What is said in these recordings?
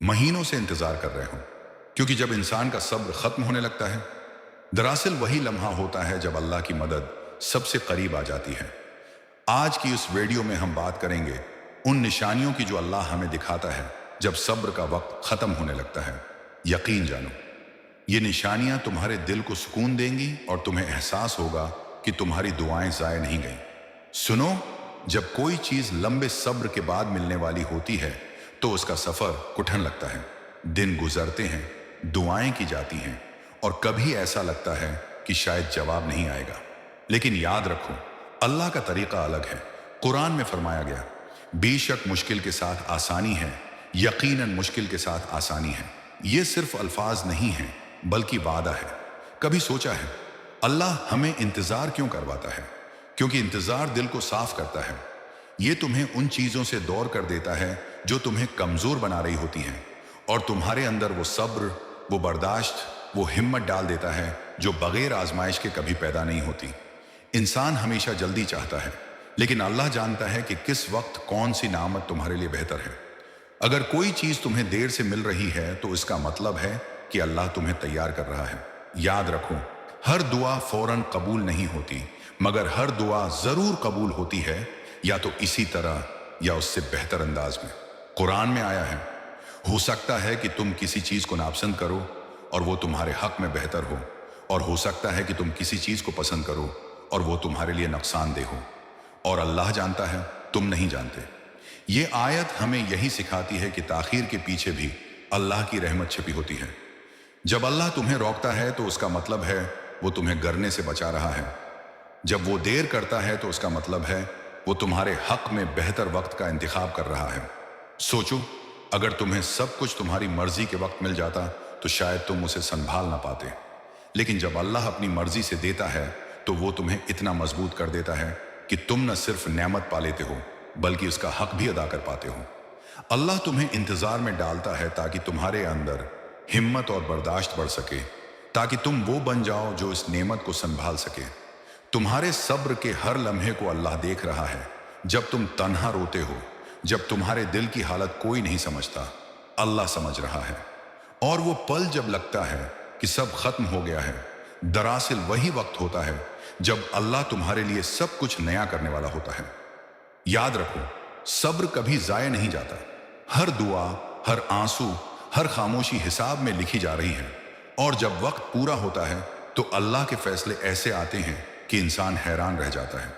महीनों से इंतजार कर रहे हो, क्योंकि जब इंसान का सब्र खत्म होने लगता है, दरअसल वही लम्हा होता है जब अल्लाह की मदद सबसे करीब आ जाती है। आज की इस वीडियो में हम बात करेंगे उन निशानियों की जो अल्लाह हमें दिखाता है जब सब्र का वक्त खत्म होने लगता है। यकीन जानो, ये निशानियां तुम्हारे दिल को सुकून देंगी और तुम्हें एहसास होगा कि तुम्हारी दुआएं ज़ाय नहीं गईं। सुनो, जब कोई चीज़ लंबे सब्र के बाद मिलने वाली होती है तो उसका सफ़र कुठन लगता है। दिन गुजरते हैं, दुआएं की जाती हैं और कभी ऐसा लगता है कि शायद जवाब नहीं आएगा। लेकिन याद रखो, अल्लाह का तरीका अलग है। कुरान में फरमाया गया, बेशक मुश्किल के साथ आसानी है, यकीनन मुश्किल के साथ आसानी है। ये सिर्फ अल्फाज नहीं है बल्कि वादा है। कभी सोचा है अल्लाह हमें इंतज़ार क्यों करवाता है? क्योंकि इंतज़ार दिल को साफ करता है। ये तुम्हें उन चीज़ों से दूर कर देता है जो तुम्हें कमज़ोर बना रही होती हैं और तुम्हारे अंदर वो सब्र, वो बर्दाश्त, वो हिम्मत डाल देता है जो बग़ैर आजमाइश के कभी पैदा नहीं होती। इंसान हमेशा जल्दी चाहता है, लेकिन अल्लाह जानता है कि किस वक्त कौन सी नामत तुम्हारे लिए बेहतर है। अगर कोई चीज़ तुम्हें देर से मिल रही है तो इसका मतलब है कि अल्लाह तुम्हें तैयार कर रहा है। याद रखो, हर दुआ फौरन कबूल नहीं होती, मगर हर दुआ ज़रूर कबूल होती है, या तो इसी तरह या उससे बेहतर अंदाज में। कुरान में आया है, हो सकता है कि तुम किसी चीज़ को नापसंद करो और वो तुम्हारे हक में बेहतर हो, और हो सकता है कि तुम किसी चीज़ को पसंद करो और वो तुम्हारे लिए नुकसानदेह हो। और अल्लाह जानता है, तुम नहीं जानते। ये आयत हमें यही सिखाती है कि ताख़ीर के पीछे भी अल्लाह की रहमत छिपी होती है। जब अल्लाह तुम्हें रोकता है तो उसका मतलब है वो तुम्हें गिरने से बचा रहा है। जब वो देर करता है तो उसका मतलब है वो तुम्हारे हक में बेहतर वक्त का इंतखाब कर रहा है। सोचो, अगर तुम्हें सब कुछ तुम्हारी मर्जी के वक्त मिल जाता तो शायद तुम उसे संभाल ना पाते। लेकिन जब अल्लाह अपनी मर्जी से देता है तो वो तुम्हें इतना मजबूत कर देता है कि तुम न सिर्फ नेमत पा लेते हो बल्कि उसका हक भी अदा कर पाते हो। अल्लाह तुम्हें इंतजार में डालता है ताकि तुम्हारे अंदर हिम्मत और बर्दाश्त बढ़ सके, ताकि तुम वो बन जाओ जो इस नेमत को संभाल सके। तुम्हारे सब्र के हर लम्हे को अल्लाह देख रहा है। जब तुम तन्हा रोते हो, जब तुम्हारे दिल की हालत कोई नहीं समझता, अल्लाह समझ रहा है। और वो पल जब लगता है कि सब खत्म हो गया है, दरअसल वही वक्त होता है जब अल्लाह तुम्हारे लिए सब कुछ नया करने वाला होता है। याद रखो, सब्र कभी ज़ाया नहीं जाता। हर दुआ, हर आंसू, हर खामोशी हिसाब में लिखी जा रही है। और जब वक्त पूरा होता है तो अल्लाह के फैसले ऐसे आते हैं कि इंसान हैरान रह जाता है।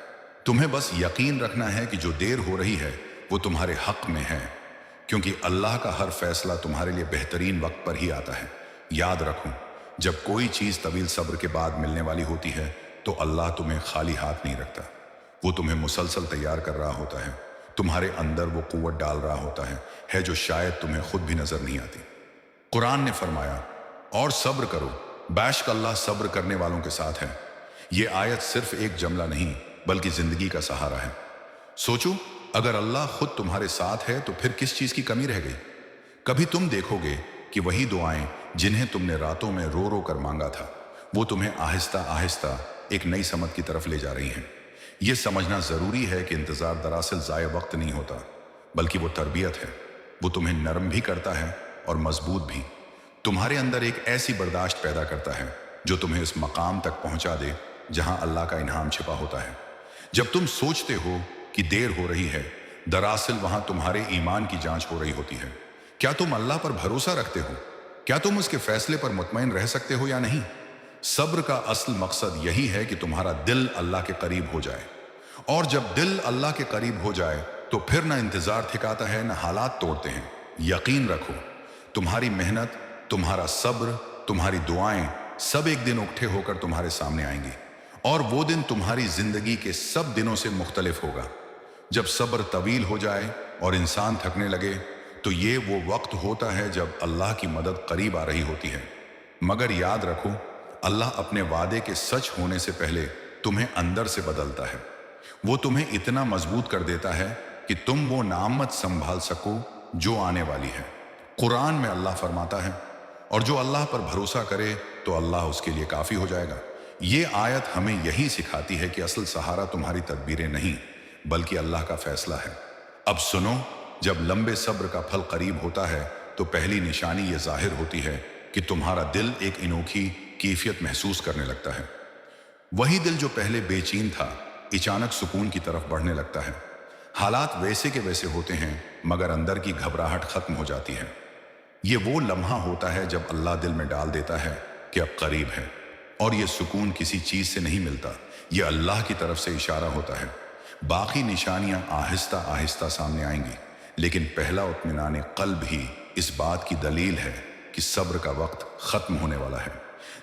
तुम्हें बस यकीन रखना है कि जो देर हो रही है वो तुम्हारे हक में है, क्योंकि अल्लाह का हर फैसला तुम्हारे लिए बेहतरीन वक्त पर ही आता है। याद रखो, जब कोई चीज़ तवील सब्र के बाद मिलने वाली होती है तो अल्लाह तुम्हें खाली हाथ नहीं रखता। वो तुम्हें मुसलसल तैयार कर रहा होता है। तुम्हारे अंदर वो कुव्वत डाल रहा होता है जो शायद तुम्हें खुद भी नजर नहीं आती। कुरान ने फरमाया, और सब्र करो, बेशक अल्लाह सब्र करने वालों के साथ है। ये आयत सिर्फ एक जुमला नहीं बल्कि जिंदगी का सहारा है। सोचो, अगर अल्लाह खुद तुम्हारे साथ है तो फिर किस चीज़ की कमी रह गई? कभी तुम देखोगे कि वही दुआएं जिन्हें तुमने रातों में रो रो कर मांगा था, वो तुम्हें आहिस्ता आहिस्ता एक नई समझ की तरफ ले जा रही हैं। ये समझना ज़रूरी है कि इंतज़ार दरअसल ज़ाया वक्त नहीं होता, बल्कि वो तरबियत है। वो तुम्हें नरम भी करता है और मजबूत भी। तुम्हारे अंदर एक ऐसी बर्दाश्त पैदा करता है जो तुम्हें इस मकाम तक पहुंचा दे जहां अल्लाह का इनाम छिपा होता है। जब तुम सोचते हो कि देर हो रही है, दरअसल वहां तुम्हारे ईमान की जांच हो रही होती है। क्या तुम अल्लाह पर भरोसा रखते हो? क्या तुम उसके फैसले पर मुतमईन रह सकते हो या नहीं? सब्र का असल मकसद यही है कि तुम्हारा दिल अल्लाह के करीब हो जाए। और जब दिल अल्लाह के करीब हो जाए तो फिर ना इंतजार ठिकाता है, ना हालात तोड़ते हैं। यकीन रखो, तुम्हारी मेहनत, तुम्हारा सब्र, तुम्हारी दुआएं सब एक दिन उकट्ठे होकर तुम्हारे सामने आएंगी। और वो दिन तुम्हारी जिंदगी के सब दिनों से मुख्तलिफ होगा। जब सब्र तवील हो जाए और इंसान थकने लगे तो ये वो वक्त होता है जब अल्लाह की मदद करीब आ रही होती है। मगर याद रखो, अल्लाह अपने वादे के सच होने से पहले तुम्हें अंदर से बदलता है। वो तुम्हें इतना मजबूत कर देता है कि तुम वो नामत संभाल सको जो आने वाली है। कुरान में अल्लाह फरमाता है, और जो अल्लाह पर भरोसा करे तो अल्लाह उसके लिए काफ़ी हो जाएगा। ये आयत हमें यही सिखाती है कि असल सहारा तुम्हारी तदबीरें नहीं बल्कि अल्लाह का फैसला है। अब सुनो, जब लंबे सब्र का फल करीब होता है तो पहली निशानी ये जाहिर होती है कि तुम्हारा दिल एक अनोखी कैफियत महसूस करने लगता है। वही दिल जो पहले बेचैन था अचानक सुकून की तरफ बढ़ने लगता है। हालात वैसे के वैसे होते हैं मगर अंदर की घबराहट खत्म हो जाती है। ये वो लम्हा होता है जब अल्लाह दिल में डाल देता है कि अब करीब है, और ये सुकून किसी चीज से नहीं मिलता, ये अल्लाह की तरफ से इशारा होता है। बाकी निशानियां आहिस्ता आहिस्ता सामने आएंगी, लेकिन पहला इत्मीनान क़ल्ब ही इस बात की दलील है कि सब्र का वक्त खत्म होने वाला है।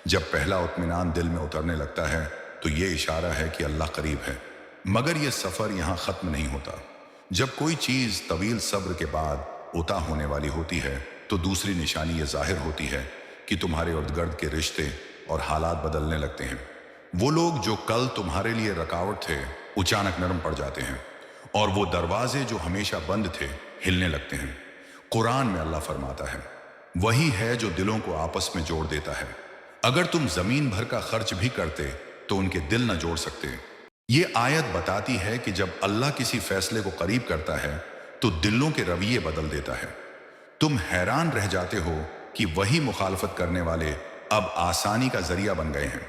जब पहला इत्मीनान दिल में उतरने लगता है तो ये इशारा है कि अल्लाह करीब है। मगर यह सफर यहाँ खत्म नहीं होता। जब कोई चीज तवील सब्र के बाद उता होने वाली होती है तो दूसरी निशानी ये जाहिर होती है कि तुम्हारे इर्द गिर्द के रिश्ते और हालात बदलने लगते हैं। वो लोग जो कल तुम्हारे लिए रुकावट थे अचानक नरम पड़ जाते हैं, और वो दरवाजे जो हमेशा बंद थे हिलने लगते हैं। कुरान में अल्लाह फरमाता है, वही है जो दिलों को आपस में जोड़ देता है। अगर तुम जमीन भर का खर्च भी करते तो उनके दिल न जोड़ सकते। ये आयत बताती है कि जब अल्लाह किसी फैसले को करीब करता है तो दिलों के रवैये बदल देता है। तुम हैरान रह जाते हो कि वही मुखालफत करने वाले अब आसानी का जरिया बन गए हैं।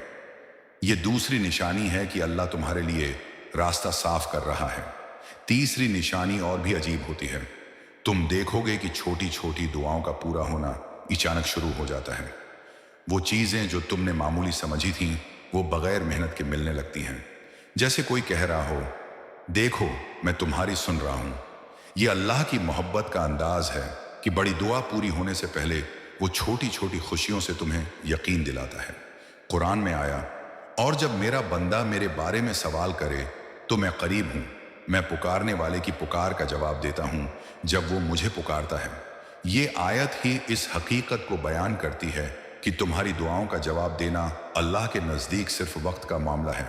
ये दूसरी निशानी है कि अल्लाह तुम्हारे लिए रास्ता साफ कर रहा है। तीसरी निशानी और भी अजीब होती है। तुम देखोगे कि छोटी छोटी दुआओं का पूरा होना अचानक शुरू हो जाता है। वो चीजें जो तुमने मामूली समझी थी वो बगैर मेहनत के मिलने लगती हैं। जैसे कोई कह रहा हो, देखो मैं तुम्हारी सुन रहा हूं। ये अल्लाह की मोहब्बत का अंदाज है कि बड़ी दुआ पूरी होने से पहले वो छोटी छोटी खुशियों से तुम्हें यकीन दिलाता है। कुरान में आया, और जब मेरा बंदा मेरे बारे में सवाल करे तो मैं करीब हूं, मैं पुकारने वाले की पुकार का जवाब देता हूं जब वो मुझे पुकारता है। ये आयत ही इस हकीकत को बयान करती है कि तुम्हारी दुआओं का जवाब देना अल्लाह के नज़दीक सिर्फ वक्त का मामला है।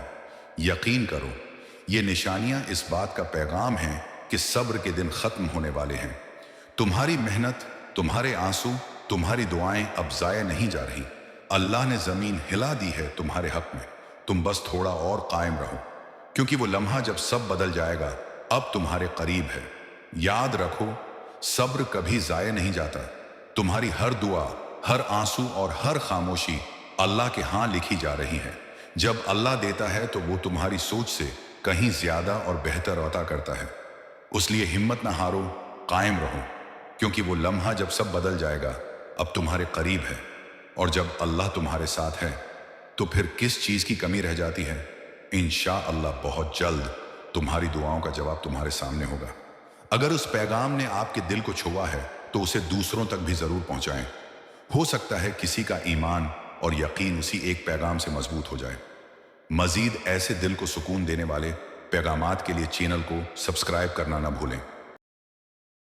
यकीन करो, ये निशानियां इस बात का पैगाम है कि सब्र के दिन खत्म होने वाले हैं। तुम्हारी मेहनत, तुम्हारे आंसू, तुम्हारी दुआएं अब ज़ाया नहीं जा रही। अल्लाह ने ज़मीन हिला दी है तुम्हारे हक में। तुम बस थोड़ा और कायम रहो, क्योंकि वो लम्हा जब सब बदल जाएगा अब तुम्हारे करीब है। याद रखो, सब्र कभी ज़ाया नहीं जाता। तुम्हारी हर दुआ, हर आंसू और हर खामोशी अल्लाह के हां लिखी जा रही है। जब अल्लाह देता है तो वो तुम्हारी सोच से कहीं ज्यादा और बेहतर अता करता है। उसलिए हिम्मत ना हारो, कायम रहो, क्योंकि वो लम्हा जब सब बदल जाएगा अब तुम्हारे करीब है। और जब अल्लाह तुम्हारे साथ है तो फिर किस चीज की कमी रह जाती है। इंशाअल्लाह बहुत जल्द तुम्हारी दुआओं का जवाब तुम्हारे सामने होगा। अगर उस पैगाम ने आपके दिल को छुआ है तो उसे दूसरों तक भी जरूर पहुंचाएं। हो सकता है किसी का ईमान और यकीन उसी एक पैगाम से मजबूत हो जाए। मजीद ऐसे दिल को सुकून देने वाले पैगामात के लिए चैनल को सब्सक्राइब करना ना भूलें।